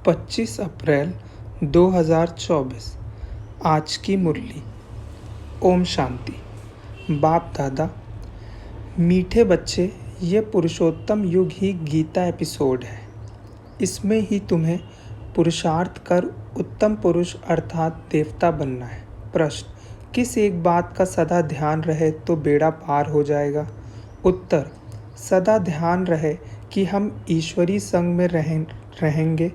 25 अप्रैल 2024। आज की मुरली। ओम शांति। बाप दादा, मीठे बच्चे, ये पुरुषोत्तम युग ही गीता एपिसोड है। इसमें ही तुम्हें पुरुषार्थ कर उत्तम पुरुष अर्थात देवता बनना है। प्रश्न: किस एक बात का सदा ध्यान रहे तो बेड़ा पार हो जाएगा? उत्तर: सदा ध्यान रहे कि हम ईश्वरी संग में रहेंगे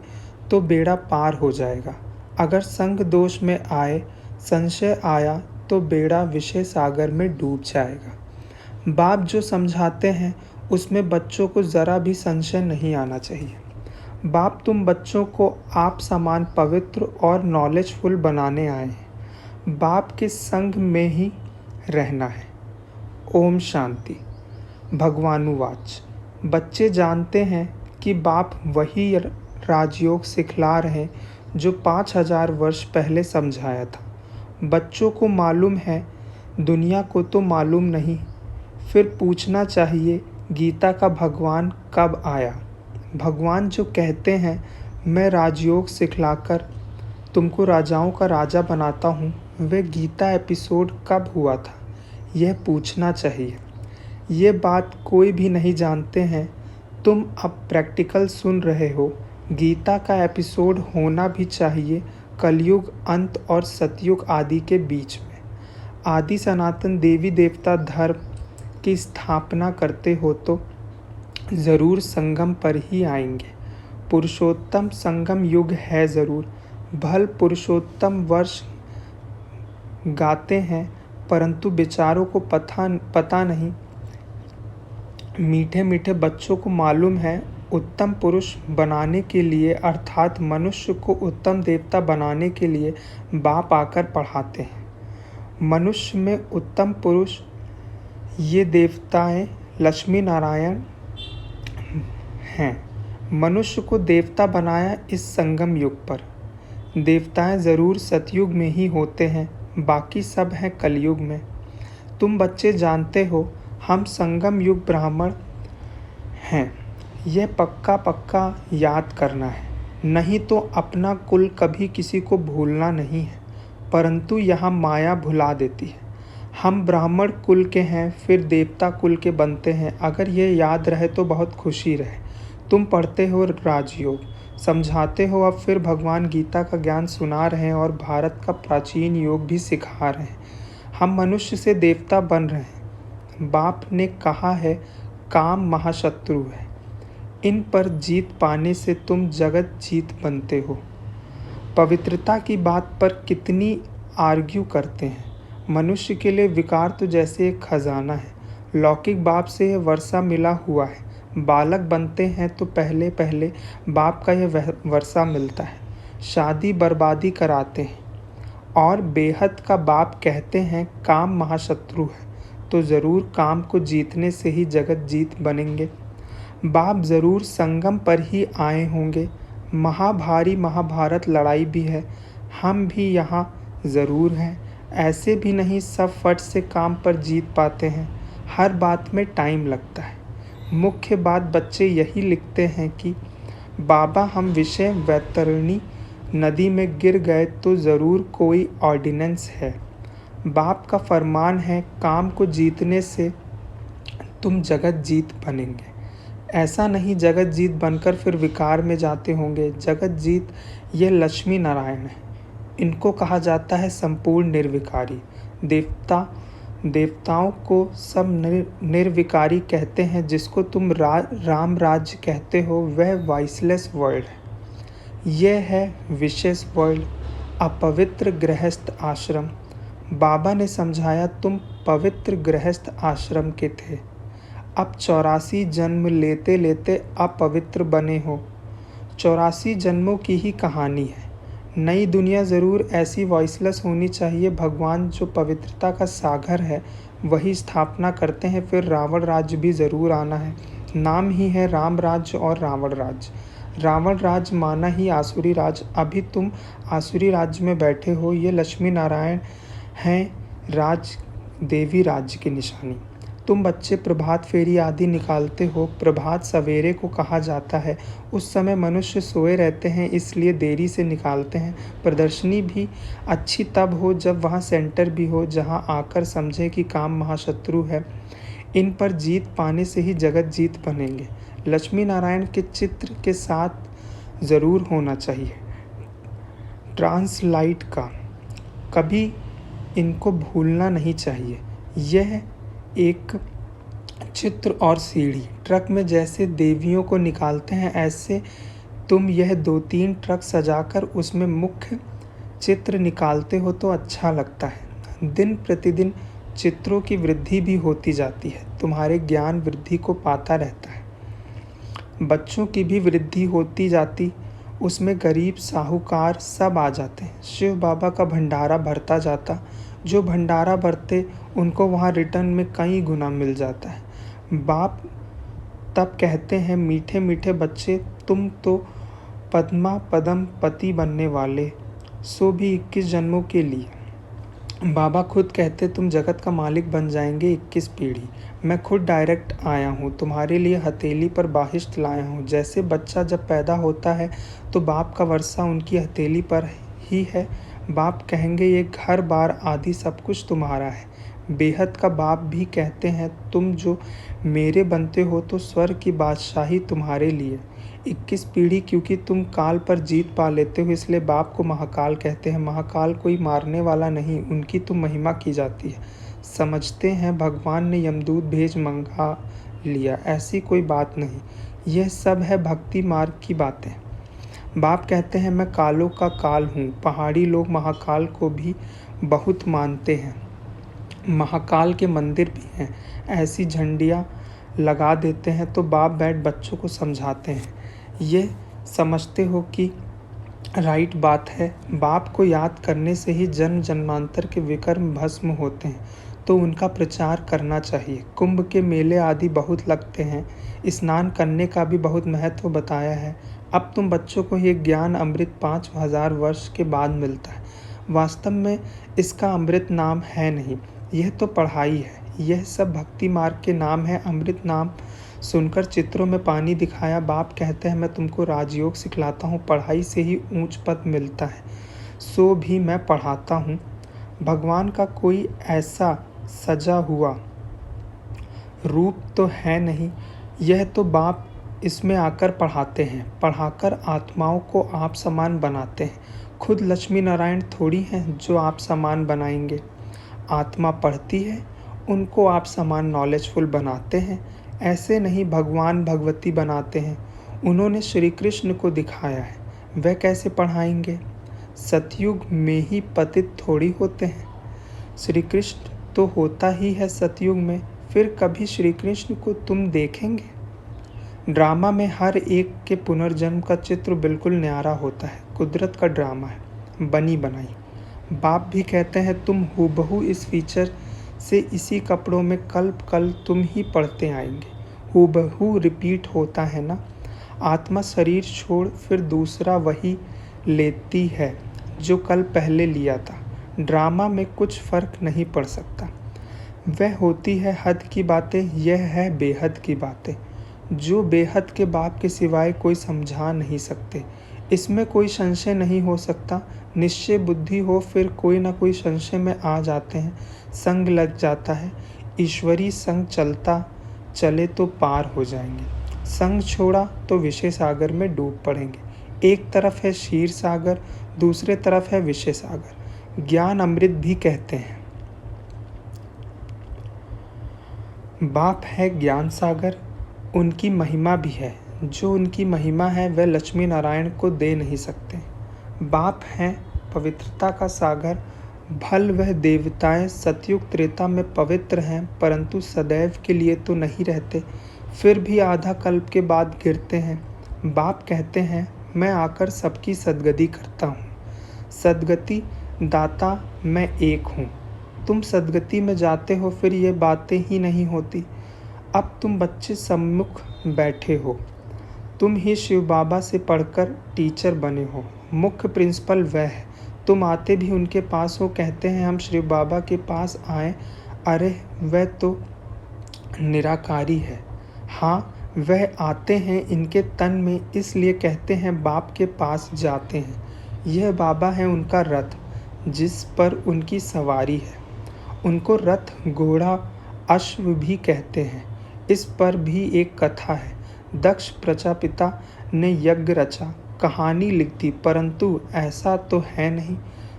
तो बेड़ा पार हो जाएगा। अगर संग दोष में आए, संशय आया तो बेड़ा विषय सागर में डूब जाएगा। बाप जो समझाते हैं उसमें बच्चों को ज़रा भी संशय नहीं आना चाहिए। बाप तुम बच्चों को आप समान पवित्र और नॉलेजफुल बनाने आए हैं। बाप के संग में ही रहना है। ओम शांति। भगवानुवाच। बच्चे जानते हैं कि बाप वही राजयोग सिखला रहे हैं जो 5000 वर्ष पहले समझाया था। बच्चों को मालूम है, दुनिया को तो मालूम नहीं। फिर पूछना चाहिए, गीता का भगवान कब आया? भगवान जो कहते हैं मैं राजयोग सिखलाकर तुमको राजाओं का राजा बनाता हूँ, वह गीता एपिसोड कब हुआ था? यह पूछना चाहिए। ये बात कोई भी नहीं जानते हैं। तुम अब प्रैक्टिकल सुन रहे हो। गीता का एपिसोड होना भी चाहिए कलयुग अंत और सतयुग आदि के बीच में। आदि सनातन देवी देवता धर्म की स्थापना करते हो तो ज़रूर संगम पर ही आएंगे। पुरुषोत्तम संगम युग है ज़रूर। भल पुरुषोत्तम वर्ष गाते हैं, परंतु बेचारों को पता नहीं। मीठे मीठे बच्चों को मालूम है, उत्तम पुरुष बनाने के लिए अर्थात मनुष्य को उत्तम देवता बनाने के लिए बाप आकर पढ़ाते हैं। मनुष्य में उत्तम पुरुष ये देवताएं लक्ष्मी नारायण हैं। मनुष्य को देवता बनाया इस संगम युग पर। देवताएं ज़रूर सतयुग में ही होते हैं, बाकी सब हैं कलयुग में। तुम बच्चे जानते हो हम संगम युग ब्राह्मण हैं। यह पक्का याद करना है, नहीं तो अपना कुल कभी किसी को भूलना नहीं है। परंतु यहाँ माया भुला देती है। हम ब्राह्मण कुल के हैं, फिर देवता कुल के बनते हैं। अगर यह याद रहे तो बहुत खुशी रहे। तुम पढ़ते हो राजयोग, समझाते हो, अब फिर भगवान गीता का ज्ञान सुना रहे हैं और भारत का प्राचीन योग भी सिखा रहे हैं। हम मनुष्य से देवता बन रहे हैं। बाप ने कहा है काम महाशत्रु है, इन पर जीत पाने से तुम जगत जीत बनते हो। पवित्रता की बात पर कितनी आर्ग्यू करते हैं। मनुष्य के लिए विकार तो जैसे एक खजाना है। लौकिक बाप से यह वर्षा मिला हुआ है। बालक बनते हैं तो पहले पहले बाप का यह वर्षा मिलता है। शादी बर्बादी कराते हैं और बेहद का बाप कहते हैं काम महाशत्रु है, तो ज़रूर काम को जीतने से ही जगत जीत बनेंगे। बाप ज़रूर संगम पर ही आए होंगे। महाभारी महाभारत लड़ाई भी है, हम भी यहाँ ज़रूर हैं। ऐसे भी नहीं सब फट से काम पर जीत पाते हैं। हर बात में टाइम लगता है। मुख्य बात बच्चे यही लिखते हैं कि बाबा हम विषय वैतरणी नदी में गिर गए तो ज़रूर कोई ऑर्डिनेंस है। बाप का फरमान है काम को जीतने से तुम जगत जीत बनेंगे। ऐसा नहीं जगत जीत बनकर फिर विकार में जाते होंगे। जगत जीत ये लक्ष्मी नारायण है। इनको कहा जाता है संपूर्ण निर्विकारी। देवताओं को सब निर्विकारी कहते हैं। जिसको तुम राम राज्य कहते हो वह वॉइसलेस वर्ल्ड है। यह है विशेष वर्ल्ड, अपवित्र गृहस्थ आश्रम। बाबा ने समझाया तुम पवित्र गृहस्थ आश्रम के थे, अब 84 जन्म लेते लेते अपवित्र बने हो। 84 जन्मों की ही कहानी है। नई दुनिया ज़रूर ऐसी वॉइसलेस होनी चाहिए। भगवान जो पवित्रता का सागर है वही स्थापना करते हैं। फिर रावण राज्य भी ज़रूर आना है। नाम ही है राम राज्य और रावण राज्य। रावण राज्य माना ही आसुरी राज्य। अभी तुम आसुरी राज्य में बैठे हो। ये लक्ष्मी नारायण हैं राज देवी राज्य की निशानी। तुम बच्चे प्रभात फेरी आदि निकालते हो। प्रभात सवेरे को कहा जाता है। उस समय मनुष्य सोए रहते हैं, इसलिए देरी से निकालते हैं। प्रदर्शनी भी अच्छी तब हो जब वहाँ सेंटर भी हो, जहाँ आकर समझे कि काम महाशत्रु है। इन पर जीत पाने से ही जगत जीत बनेंगे। लक्ष्मी नारायण के चित्र के साथ ज़रूर होना चाहिए ट्रांसलाइट का, कभी इनको भूलना नहीं चाहिए। यह एक चित्र और सीढ़ी ट्रक में जैसे देवियों को निकालते हैं, ऐसे तुम यह 2-3 ट्रक सजाकर उसमें मुख्य चित्र निकालते हो तो अच्छा लगता है। दिन प्रतिदिन चित्रों की वृद्धि भी होती जाती है। तुम्हारे ज्ञान वृद्धि को पाता रहता है। बच्चों की भी वृद्धि होती जाती, उसमें गरीब साहूकार सब आ जाते हैं। शिव बाबा का भंडारा भरता जाता। जो भंडारा भरते उनको वहाँ रिटर्न में कई गुना मिल जाता है। बाप तब कहते हैं, मीठे मीठे बच्चे, तुम तो पद्मा पदम पति बनने वाले, सो भी 21 जन्मों के लिए। बाबा खुद कहते, तुम जगत का मालिक बन जाएंगे 21 पीढ़ी। मैं खुद डायरेक्ट आया हूँ, तुम्हारे लिए हथेली पर बाहिश्त लाया हूँ। जैसे बच्चा जब पैदा होता है तो बाप का वर्षा उनकी हथेली पर ही है। बाप कहेंगे, ये घर बार आदि सब कुछ तुम्हारा है। बेहद का बाप भी कहते हैं, तुम जो मेरे बनते हो तो स्वर्ग की बादशाही तुम्हारे लिए। 21 पीढ़ी, क्योंकि तुम काल पर जीत पा लेते हो, इसलिए बाप को महाकाल कहते हैं। महाकाल कोई मारने वाला नहीं, उनकी तो महिमा की जाती है। समझते हैं भगवान ने यमदूत भेज मंगा लिया, ऐसी कोई बात नहीं। यह सब है भक्ति मार्ग की बातें। बाप कहते हैं, मैं कालों का काल हूँ। पहाड़ी लोग महाकाल को भी बहुत मानते हैं। महाकाल के मंदिर भी हैं। ऐसी झंडियाँ लगा देते हैं तो बाप बैठ बच्चों को समझाते हैं। ये समझते हो कि राइट बात है। बाप को याद करने से ही जन्म जन्मांतर के विकर्म भस्म होते हैं, तो उनका प्रचार करना चाहिए। कुंभ के मेले आदि बहुत लगते हैं। स्नान करने का भी बहुत महत्व बताया है। अब तुम बच्चों को ये ज्ञान अमृत 5000 वर्ष के बाद मिलता है। वास्तव में इसका अमृत नाम है नहीं, यह तो पढ़ाई है। यह सब भक्ति मार्ग के नाम है। अमृत नाम सुनकर चित्रों में पानी दिखाया। बाप कहते हैं, मैं तुमको राजयोग सिखलाता हूँ। पढ़ाई से ही ऊंच पद मिलता है, सो भी मैं पढ़ाता हूँ। भगवान का कोई ऐसा सजा हुआ रूप तो है नहीं, यह तो बाप इसमें आकर पढ़ाते हैं। पढ़ाकर आत्माओं को आप समान बनाते हैं। खुद लक्ष्मी नारायण थोड़ी हैं जो आप समान बनाएंगे। आत्मा पढ़ती है, उनको आप समान नॉलेजफुल बनाते हैं। ऐसे नहीं भगवान भगवती बनाते हैं। उन्होंने श्री कृष्ण को दिखाया है, वह कैसे पढ़ाएंगे? सतयुग में ही पतित थोड़ी होते हैं। श्री कृष्ण तो होता ही है सतयुग में। फिर कभी श्री कृष्ण को तुम देखेंगे? ड्रामा में हर एक के पुनर्जन्म का चित्र बिल्कुल न्यारा होता है। कुदरत का ड्रामा है, बनी बनाई। बाप भी कहते हैं, तुम हूबहू इस फीचर से इसी कपड़ों में कल तुम ही पढ़ते आएंगे। हूबहू रिपीट होता है ना। आत्मा शरीर छोड़ फिर दूसरा वही लेती है जो कल पहले लिया था। ड्रामा में कुछ फर्क नहीं पड़ सकता। वह होती है हद की बातें, यह है बेहद की बातें, जो बेहद के बाप के सिवाय कोई समझा नहीं सकते। इसमें कोई संशय नहीं हो सकता। निश्चय बुद्धि हो फिर कोई ना कोई संशय में आ जाते हैं। संग लग जाता है। ईश्वरी संग चलता चले तो पार हो जाएंगे। संग छोड़ा तो विषय सागर में डूब पड़ेंगे। एक तरफ है क्षीर सागर, दूसरे तरफ है विषय सागर। ज्ञान अमृत भी कहते हैं। बाप है ज्ञान सागर, उनकी महिमा भी है। जो उनकी महिमा है वह लक्ष्मी नारायण को दे नहीं सकते। बाप हैं पवित्रता का सागर। भल वह देवताएं सतयुग त्रेता में पवित्र हैं, परंतु सदैव के लिए तो नहीं रहते, फिर भी आधा कल्प के बाद गिरते हैं। बाप कहते हैं, मैं आकर सबकी सद्गति करता हूँ। सद्गति दाता मैं एक हूँ। तुम सद्गति में जाते हो, फिर ये बातें ही नहीं होती। अब तुम बच्चे सम्मुख बैठे हो। तुम ही शिव बाबा से पढ़कर टीचर बने हो। मुख्य प्रिंसिपल वह है। तुम आते भी उनके पास हो। कहते हैं हम शिव बाबा के पास आए। अरे वह तो निराकारी है। हाँ, वह आते हैं इनके तन में, इसलिए कहते हैं बाप के पास जाते हैं। यह बाबा है उनका रथ, जिस पर उनकी सवारी है। उनको रथ, घोड़ा, अश्व भी कहते हैं। इस पर भी एक कथा है। दक्ष प्रजापिता ने यज्ञ रचा, कहानी लिख दी, परंतु ऐसा तो है नहीं।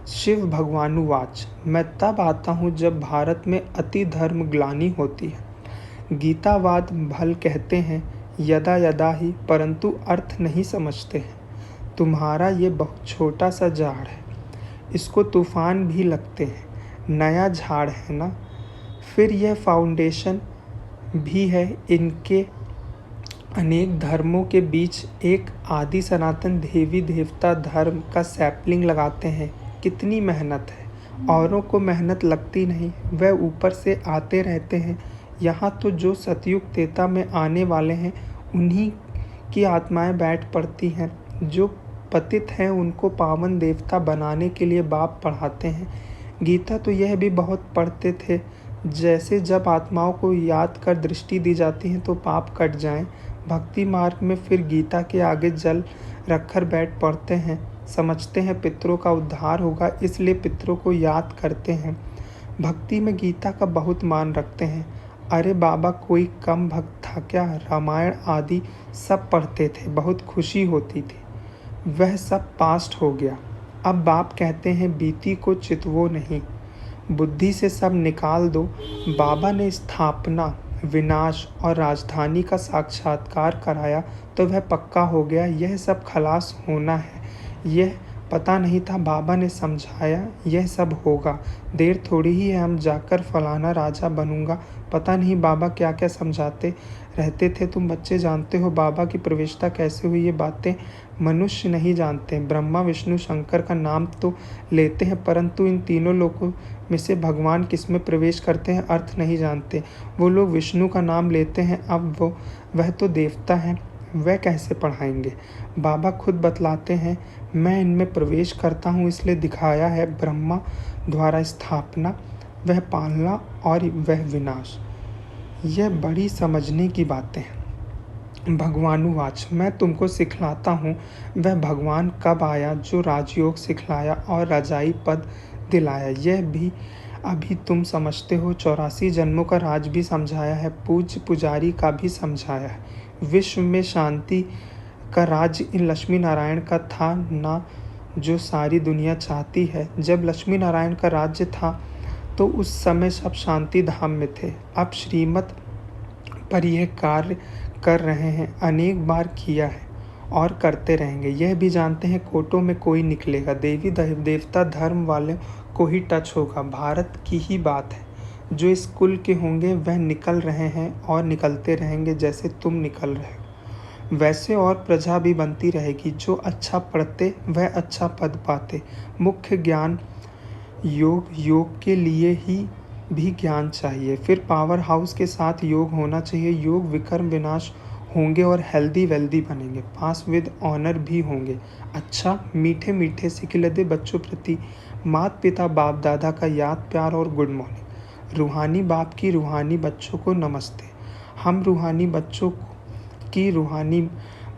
शिव भगवानुवाच, मैं तब आता हूँ जब भारत में अति धर्म ग्लानि होती है। गीतावाद भल कहते हैं यदा यदा ही, परंतु अर्थ नहीं समझते हैं। तुम्हारा ये बहुत छोटा सा झाड़ है, इसको तूफान भी लगते हैं। नया झाड़ है ना, फिर यह फाउंडेशन भी है। इनके अनेक धर्मों के बीच एक आदि सनातन देवी देवता धर्म का सैपलिंग लगाते हैं। कितनी मेहनत है, औरों को मेहनत लगती नहीं, वह ऊपर से आते रहते हैं। यहाँ तो जो सतयुग त्रेता में आने वाले हैं उन्हीं की आत्माएं बैठ पड़ती हैं। जो पतित हैं उनको पावन देवता बनाने के लिए बाप पढ़ाते हैं। गीता तो यह भी बहुत पढ़ते थे, जैसे जब आत्माओं को याद कर दृष्टि दी जाती है तो पाप कट जाएं। भक्ति मार्ग में फिर गीता के आगे जल रखकर बैठ पड़ते हैं। समझते हैं पितरों का उद्धार होगा, इसलिए पितरों को याद करते हैं। भक्ति में गीता का बहुत मान रखते हैं। अरे बाबा, कोई कम भक्त था क्या? रामायण आदि सब पढ़ते थे, बहुत खुशी होती थी। वह सब पास्ट हो गया। अब बाप कहते हैं बीती को चितवो नहीं, बुद्धि से सब निकाल दो। बाबा ने स्थापना, विनाश और राजधानी का साक्षात्कार कराया तो वह पक्का हो गया। यह सब खलास होना है। यह पता नहीं था, बाबा ने समझाया यह सब होगा। देर थोड़ी ही है, हम जाकर फलाना राजा बनूंगा। पता नहीं बाबा क्या क्या समझाते रहते थे। तुम बच्चे जानते हो बाबा की प्रवेशता कैसे हुई, ये बातें मनुष्य नहीं जानते। ब्रह्मा विष्णु शंकर का नाम तो लेते हैं, परंतु इन तीनों लोकों में से भगवान किस में प्रवेश करते हैं अर्थ नहीं जानते। वो लोग विष्णु का नाम लेते हैं, अब वह तो देवता हैं, वह कैसे पढ़ाएंगे? बाबा खुद बतलाते हैं, मैं इनमें प्रवेश करता हूँ, इसलिए दिखाया है ब्रह्मा द्वारा स्थापना, वह पालना और वह विनाश। यह बड़ी समझने की बातें हैं। भगवानुवाच, मैं तुमको सिखलाता हूँ। वह भगवान कब आया जो राजयोग सिखलाया और राजाई पद दिलाया, यह भी अभी तुम समझते हो। 84 जन्मों का राज भी समझाया है, पूज्य पुजारी का भी समझाया है। विश्व में शांति का राज इन लक्ष्मी नारायण का था ना, जो सारी दुनिया चाहती है। जब लक्ष्मी नारायण का राज्य था तो उस समय सब शांति धाम में थे। अब श्रीमत पर यह कार्य कर रहे हैं, अनेक बार किया है और करते रहेंगे। यह भी जानते हैं कोटों में कोई निकलेगा, देवी देवता धर्म वाले को ही टच होगा। भारत की ही बात है, जो इस कुल के होंगे वह निकल रहे हैं और निकलते रहेंगे, जैसे तुम निकल रहे हो। वैसे और प्रजा भी बनती रहेगी। जो अच्छा पढ़ते वह अच्छा पद पाते। मुख्य ज्ञान योग, योग के लिए ही भी ज्ञान चाहिए। फिर पावर हाउस के साथ योग होना चाहिए। योग विकर्म विनाश होंगे और हेल्दी वेल्दी बनेंगे, पास विद ऑनर भी होंगे। अच्छा, मीठे मीठे सिखिलदे बच्चों प्रति माता पिता बाप दादा का याद प्यार और गुड मॉर्निंग। रूहानी बाप की रूहानी बच्चों को नमस्ते। हम रूहानी बच्चों की रूहानी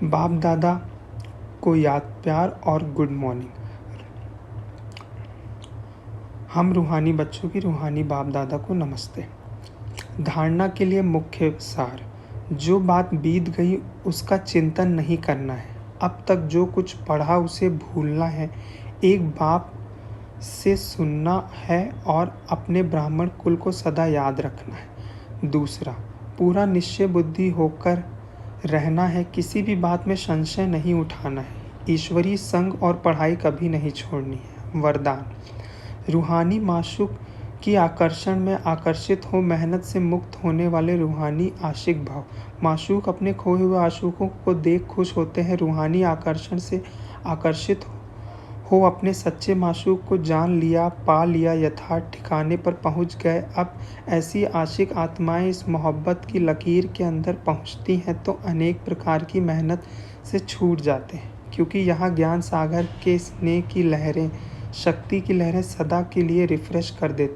बाप दादा को याद प्यार और गुड मॉर्निंग। हम रूहानी बच्चों की रूहानी बाप दादा को नमस्ते। धारणा के लिए मुख्य सार, जो बात बीत गई उसका चिंतन नहीं करना है। अब तक जो कुछ पढ़ा उसे भूलना है। एक बाप से सुनना है और अपने ब्राह्मण कुल को सदा याद रखना है। दूसरा, पूरा निश्चय बुद्धि होकर रहना है। किसी भी बात में संशय नहीं उठाना है। ईश्वरीय संग और पढ़ाई कभी नहीं छोड़नी है। वरदान, रूहानी माशूक की आकर्षण में आकर्षित हो, मेहनत से मुक्त होने वाले रूहानी आशिक भाव। माशूक अपने खोए हुए आशुकों को देख खुश होते हैं। रूहानी आकर्षण से आकर्षित हो, अपने सच्चे माशूक को जान लिया, पा लिया, यथार्थ ठिकाने पर पहुंच गए। अब ऐसी आशिक आत्माएं इस मोहब्बत की लकीर के अंदर पहुंचती हैं तो अनेक प्रकार की मेहनत से छूट जाते हैं, क्योंकि यहाँ ज्ञान सागर के स्नेह की लहरें, शक्ति की लहरें सदा के लिए रिफ्रेश कर देती